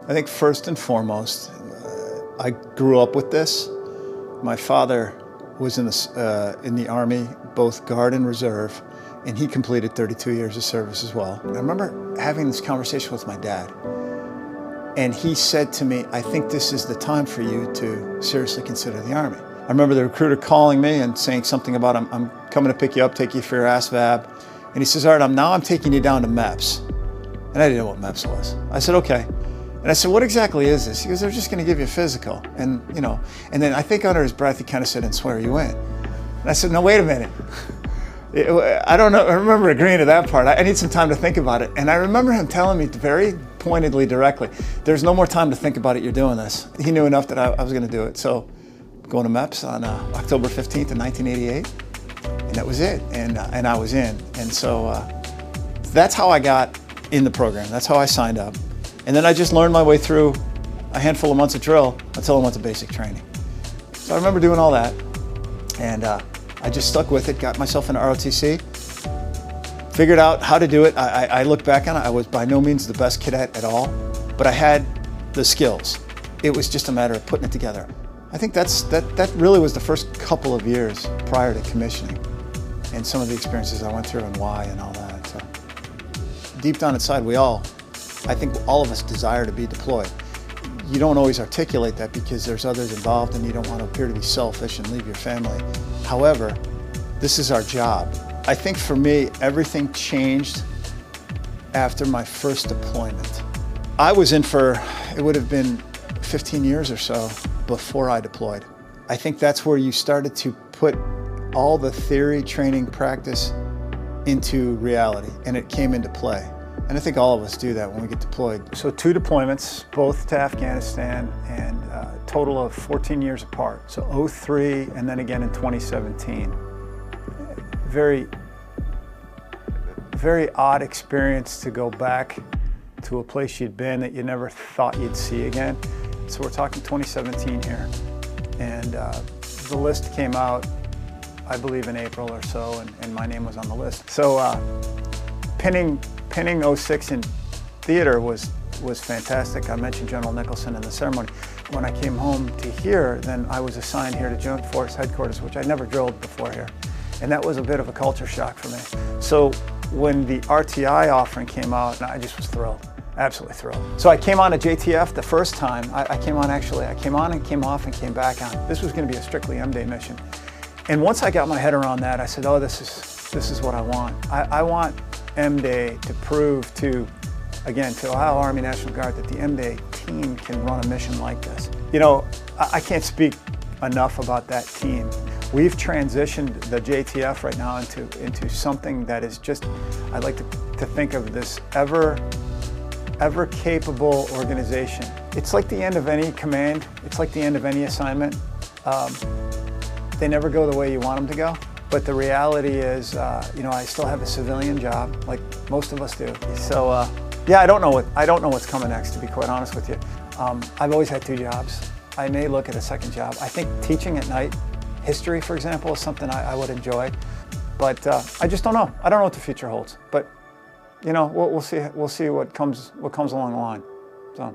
I think first and foremost, I grew up with this. My father was in the Army, both Guard and Reserve, and he completed 32 years of service as well. I remember having this conversation with my dad, and he said to me, I think this is the time for you to seriously consider the Army. I remember the recruiter calling me and saying something about, I'm coming to pick you up, take you for your ASVAB. And he says, all right, now I'm taking you down to MEPS. And I didn't know what MEPS was. I said, okay. And I said, what exactly is this? He goes, they're just going to give you a physical. And, you know, and then I think under his breath, he kind of said, and swear you in. And I said, no, wait a minute. I don't know. I remember agreeing to that part. I need some time to think about it. And I remember him telling me very pointedly, directly, there's no more time to think about it. You're doing this. He knew enough that I was going to do it. So going to MEPS on October 15th of 1988. And that was it. And I was in. And so that's how I got in the program. That's how I signed up. And then I just learned my way through a handful of months of drill until I went to basic training. So I remember doing all that. And I just stuck with it, got myself into ROTC, figured out how to do it. I look back on it, I was by no means the best cadet at all, but I had the skills. It was just a matter of putting it together. I think that really was the first couple of years prior to commissioning and some of the experiences I went through and why and all that. So deep down inside, I think all of us desire to be deployed. You don't always articulate that because there's others involved and you don't want to appear to be selfish and leave your family. However, this is our job. I think for me, everything changed after my first deployment. I was in for, it would have been 15 years or so before I deployed. I think that's where you started to put all the theory, training, practice into reality, and it came into play. And I think all of us do that when we get deployed. So 2 deployments, both to Afghanistan, and a total of 14 years apart. So 03 and then again in 2017. Very, very odd experience to go back to a place you'd been that you never thought you'd see again. So we're talking 2017 here. And the list came out, I believe in April or so, and my name was on the list. So pinning 06 in theater was fantastic. I mentioned General Nicholson in the ceremony. When I came home to here, then I was assigned here to Joint Force Headquarters, which I never drilled before here. And that was a bit of a culture shock for me. So when the RTI offering came out, I just was thrilled, absolutely thrilled. So I came on to JTF the first time. I came on and came off and came back on. This was going to be a strictly M-Day mission. And once I got my head around that, I said, oh, this is what I want. I want M-Day to prove to, again, to Ohio Army National Guard that the M-Day team can run a mission like this. You know, I can't speak enough about that team. We've transitioned the JTF right now into something that is just, I like to think of this ever capable organization. It's like the end of any command. It's like the end of any assignment. They never go the way you want them to go. But the reality is, you know, I still have a civilian job, like most of us do. So, yeah, I don't know what's coming next, to be quite honest with you. I've always had 2 jobs. I may look at a second job. I think teaching at night, history, for example, is something I would enjoy. But I just don't know. I don't know what the future holds. But, you know, we'll see what comes along the line. So.